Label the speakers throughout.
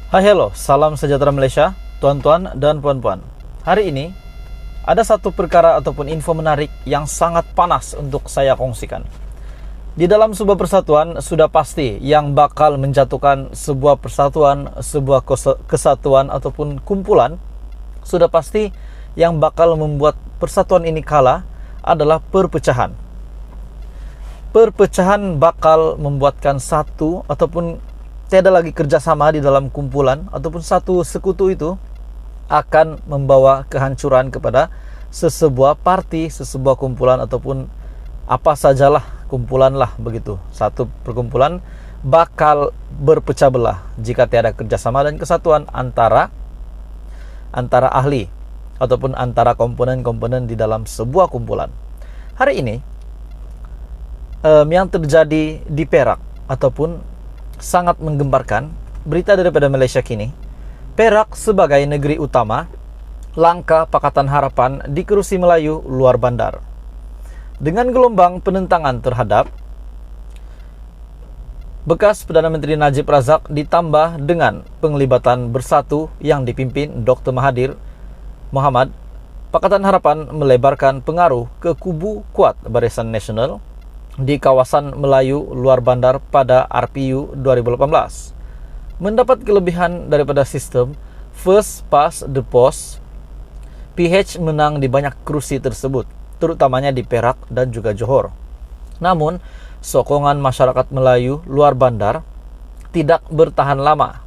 Speaker 1: Hai hello, salam sejahtera Malaysia, tuan-tuan dan puan-puan. Hari ini, ada satu perkara ataupun info menarik yang sangat panas untuk saya kongsikan. Di dalam sebuah persatuan, sudah pasti yang bakal menjatuhkan sebuah persatuan, sebuah kesatuan ataupun kumpulan, sudah pasti yang bakal membuat persatuan ini kalah adalah perpecahan. Perpecahan bakal membuatkan satu ataupun tiada lagi kerjasama di dalam kumpulan ataupun satu sekutu itu akan membawa kehancuran kepada sesebuah parti, sesebuah kumpulan ataupun apa sajalah kumpulan lah begitu. Satu perkumpulan bakal berpecah belah jika tiada kerjasama dan kesatuan antara ahli ataupun antara komponen-komponen di dalam sebuah kumpulan. Hari ini yang terjadi di Perak ataupun sangat menggemparkan berita daripada Malaysia kini. Perak sebagai negeri utama, langkah Pakatan Harapan di kerusi Melayu luar bandar. Dengan gelombang penentangan terhadap bekas Perdana Menteri Najib Razak ditambah dengan penglibatan bersatu yang dipimpin Dr. Mahathir Mohamad, Pakatan Harapan melebarkan pengaruh ke kubu kuat Barisan Nasional di kawasan Melayu luar bandar pada RPU 2018. Mendapat kelebihan daripada sistem First Past the Post, PH menang di banyak kerusi tersebut, terutamanya di Perak dan juga Johor. Namun, sokongan masyarakat Melayu luar bandar tidak bertahan lama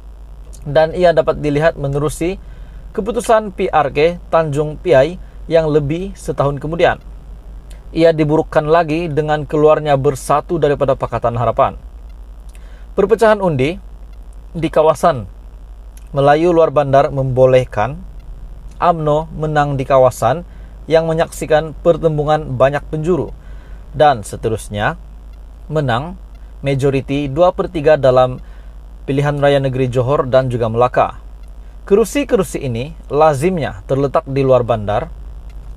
Speaker 1: dan ia dapat dilihat menerusi keputusan PRK Tanjung Piai yang lebih setahun kemudian. Ia diburukkan lagi dengan keluarnya bersatu daripada Pakatan Harapan. Perpecahan undi di kawasan Melayu luar bandar membolehkan UMNO menang di kawasan yang menyaksikan pertembungan banyak penjuru dan seterusnya menang majoriti 2/3 dalam pilihan raya negeri Johor dan juga Melaka. Kerusi-kerusi ini lazimnya terletak di luar bandar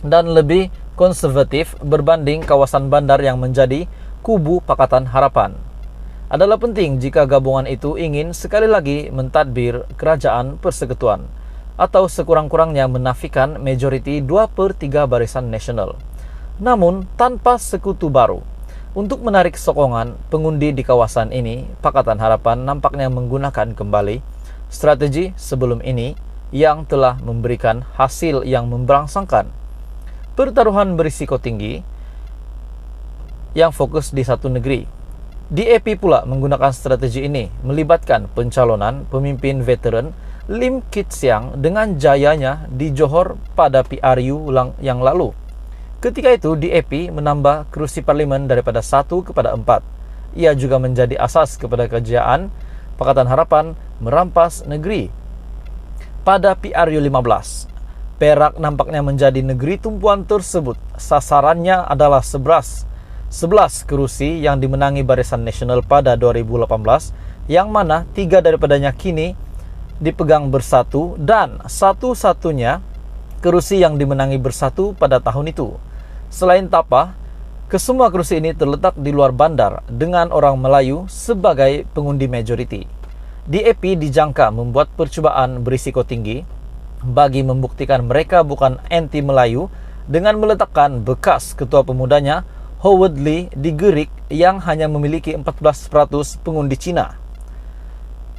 Speaker 1: dan lebih konservatif berbanding kawasan bandar yang menjadi kubu Pakatan Harapan. Adalah penting jika gabungan itu ingin sekali lagi mentadbir kerajaan persekutuan atau sekurang-kurangnya menafikan majoriti 2/3 Barisan Nasional. Namun tanpa sekutu baru. Untuk menarik sokongan pengundi di kawasan ini, Pakatan Harapan nampaknya menggunakan kembali strategi sebelum ini yang telah memberikan hasil yang memberangsangkan. Pertaruhan berisiko tinggi yang fokus di satu negeri. DAP pula menggunakan strategi ini, melibatkan pencalonan pemimpin veteran Lim Kit Siang dengan jayanya di Johor pada PRU yang lalu. Ketika itu DAP menambah kerusi parlimen daripada 1 kepada 4. Ia juga menjadi asas kepada kejayaan Pakatan Harapan merampas negeri. Pada PRU 15, Perak nampaknya menjadi negeri tumpuan tersebut. Sasarannya adalah 11 kerusi yang dimenangi Barisan Nasional pada 2018, yang mana 3 daripadanya kini dipegang bersatu dan satu-satunya kerusi yang dimenangi bersatu pada tahun itu. Selain Tapa, kesemua kerusi ini terletak di luar bandar dengan orang Melayu sebagai pengundi majoriti. DAP dijangka membuat percubaan berisiko tinggi bagi membuktikan mereka bukan anti Melayu dengan meletakkan bekas ketua pemudanya Howard Lee di Gerik yang hanya memiliki 14% pengundi Cina.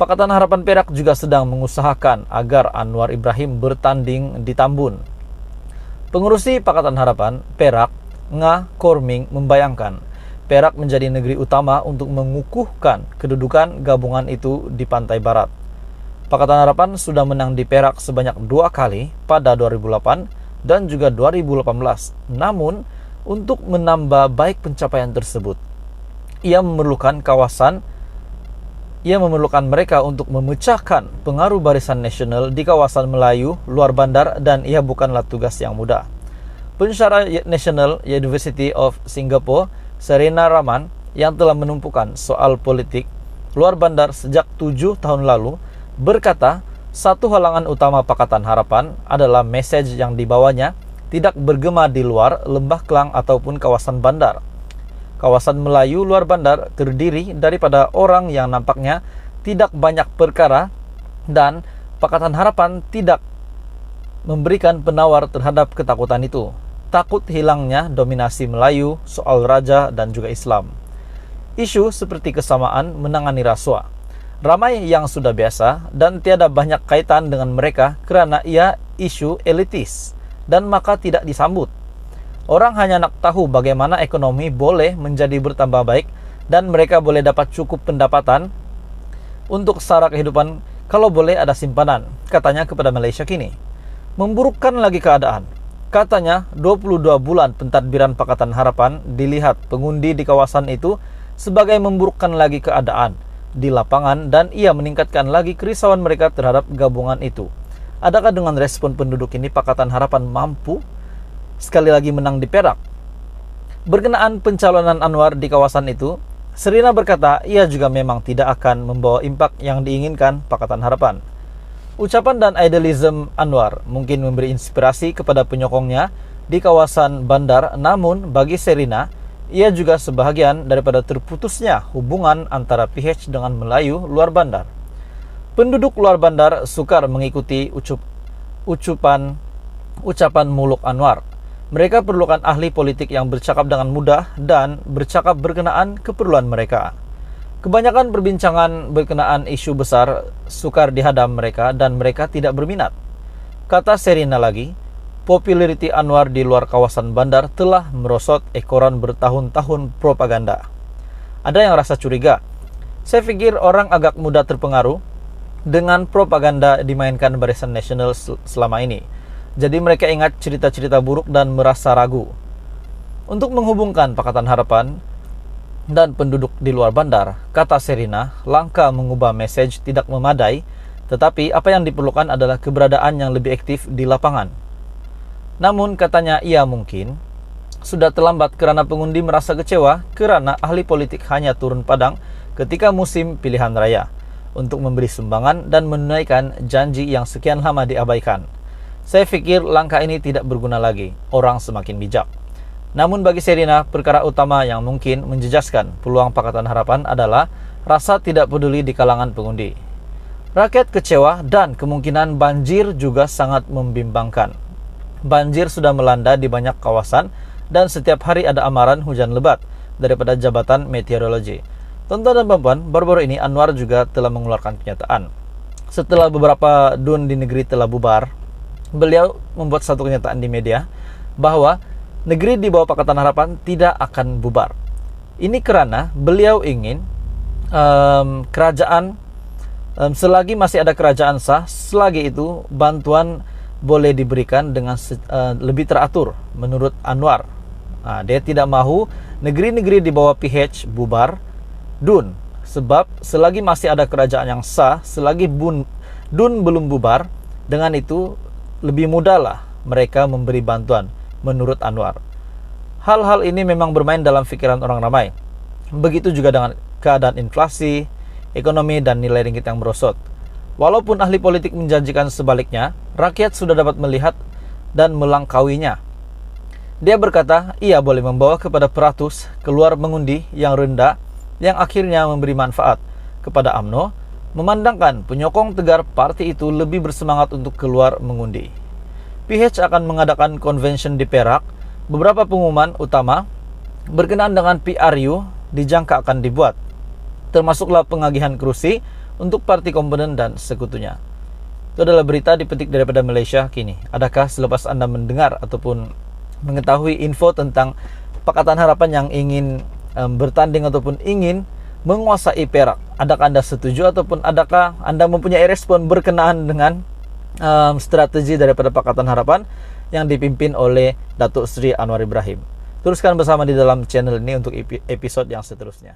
Speaker 1: Pakatan Harapan Perak juga sedang mengusahakan agar Anwar Ibrahim bertanding di Tambun. Pengurusi Pakatan Harapan Perak, Nga Korming, membayangkan Perak menjadi negeri utama untuk mengukuhkan kedudukan gabungan itu di pantai barat. Pakatan Harapan sudah menang di Perak sebanyak 2 kali pada 2008 dan juga 2018. Namun, untuk menambah baik pencapaian tersebut, ia memerlukan mereka untuk memecahkan pengaruh Barisan Nasional di kawasan Melayu luar bandar dan ia bukanlah tugas yang mudah. Pensyarah National University of Singapore, Serena Raman, yang telah menumpukan soal politik luar bandar sejak 7 tahun lalu, berkata, satu halangan utama Pakatan Harapan adalah mesej yang dibawanya tidak bergema di luar lembah Klang ataupun kawasan bandar. Kawasan Melayu luar bandar terdiri daripada orang yang nampaknya tidak banyak perkara dan Pakatan Harapan tidak memberikan penawar terhadap ketakutan itu. Takut hilangnya dominasi Melayu, soal raja dan juga Islam. Isu seperti kesamaan menangani rasuah, ramai yang sudah biasa dan tiada banyak kaitan dengan mereka kerana ia isu elitis dan maka tidak disambut. Orang hanya nak tahu bagaimana ekonomi boleh menjadi bertambah baik dan mereka boleh dapat cukup pendapatan untuk sara kehidupan kalau boleh ada simpanan, katanya kepada Malaysia Kini. Memburukkan lagi keadaan. Katanya 22 bulan pentadbiran Pakatan Harapan dilihat pengundi di kawasan itu sebagai memburukkan lagi keadaan di lapangan dan ia meningkatkan lagi kerisauan mereka terhadap gabungan itu. Adakah dengan respon penduduk ini Pakatan Harapan mampu sekali lagi menang di Perak? Berkenaan pencalonan Anwar di kawasan itu, Serina berkata ia juga memang tidak akan membawa impak yang diinginkan Pakatan Harapan. Ucapan dan idealisme Anwar mungkin memberi inspirasi kepada penyokongnya di kawasan bandar, namun bagi Serina, ia juga sebahagian daripada terputusnya hubungan antara PH dengan Melayu luar bandar. Penduduk luar bandar sukar mengikuti ucapan muluk Anwar. Mereka perlukan ahli politik yang bercakap dengan mudah dan bercakap berkenaan keperluan mereka. Kebanyakan perbincangan berkenaan isu besar sukar dihadam mereka dan mereka tidak berminat. Kata Serina lagi, populariti Anwar di luar kawasan bandar telah merosot ekoran bertahun-tahun propaganda. Ada yang rasa curiga. Saya pikir orang agak mudah terpengaruh dengan propaganda dimainkan Barisan Nasional selama ini. Jadi mereka ingat cerita-cerita buruk dan merasa ragu. Untuk menghubungkan Pakatan Harapan dan penduduk di luar bandar, kata Serina, langkah mengubah mesej tidak memadai, tetapi apa yang diperlukan adalah keberadaan yang lebih aktif di lapangan. Namun katanya ia mungkin sudah terlambat kerana pengundi merasa kecewa kerana ahli politik hanya turun padang ketika musim pilihan raya untuk memberi sumbangan dan menunaikan janji yang sekian lama diabaikan. Saya fikir langkah ini tidak berguna lagi, orang semakin bijak. Namun bagi Serina, perkara utama yang mungkin menjejaskan peluang Pakatan Harapan adalah rasa tidak peduli di kalangan pengundi. Rakyat kecewa dan kemungkinan banjir juga sangat membimbangkan. Banjir sudah melanda di banyak kawasan dan setiap hari ada amaran hujan lebat daripada Jabatan Meteorologi. Tuan-tuan dan puan-puan, baru-baru ini Anwar juga telah mengeluarkan pernyataan. Setelah beberapa DUN di negeri telah bubar, beliau membuat satu kenyataan di media bahwa negeri di bawah Pakatan Harapan tidak akan bubar. Ini kerana beliau ingin kerajaan, selagi masih ada kerajaan sah, selagi itu bantuan boleh diberikan dengan lebih teratur menurut Anwar. Dia tidak mahu negeri-negeri di bawah PH bubar DUN. Sebab selagi masih ada kerajaan yang sah, selagi DUN belum bubar, dengan itu lebih mudahlah mereka memberi bantuan menurut Anwar. Hal-hal ini memang bermain dalam fikiran orang ramai. Begitu juga dengan keadaan inflasi, ekonomi dan nilai ringgit yang merosot. Walaupun ahli politik menjanjikan sebaliknya, rakyat sudah dapat melihat dan melangkauinya. Dia berkata ia boleh membawa kepada peratus keluar mengundi yang rendah yang akhirnya memberi manfaat kepada UMNO, memandangkan penyokong tegar parti itu lebih bersemangat untuk keluar mengundi. PH akan mengadakan convention di Perak. Beberapa pengumuman utama berkenaan dengan PRU dijangka akan dibuat, termasuklah pengagihan kursi untuk parti komponen dan sekutunya. Itu adalah berita dipetik daripada Malaysia Kini. Adakah selepas Anda mendengar ataupun mengetahui info tentang Pakatan Harapan yang ingin bertanding ataupun ingin menguasai Perak, adakah Anda setuju ataupun adakah Anda mempunyai respon berkenaan dengan strategi daripada Pakatan Harapan yang dipimpin oleh Datuk Seri Anwar Ibrahim? Teruskan bersama di dalam channel ini untuk episode yang seterusnya.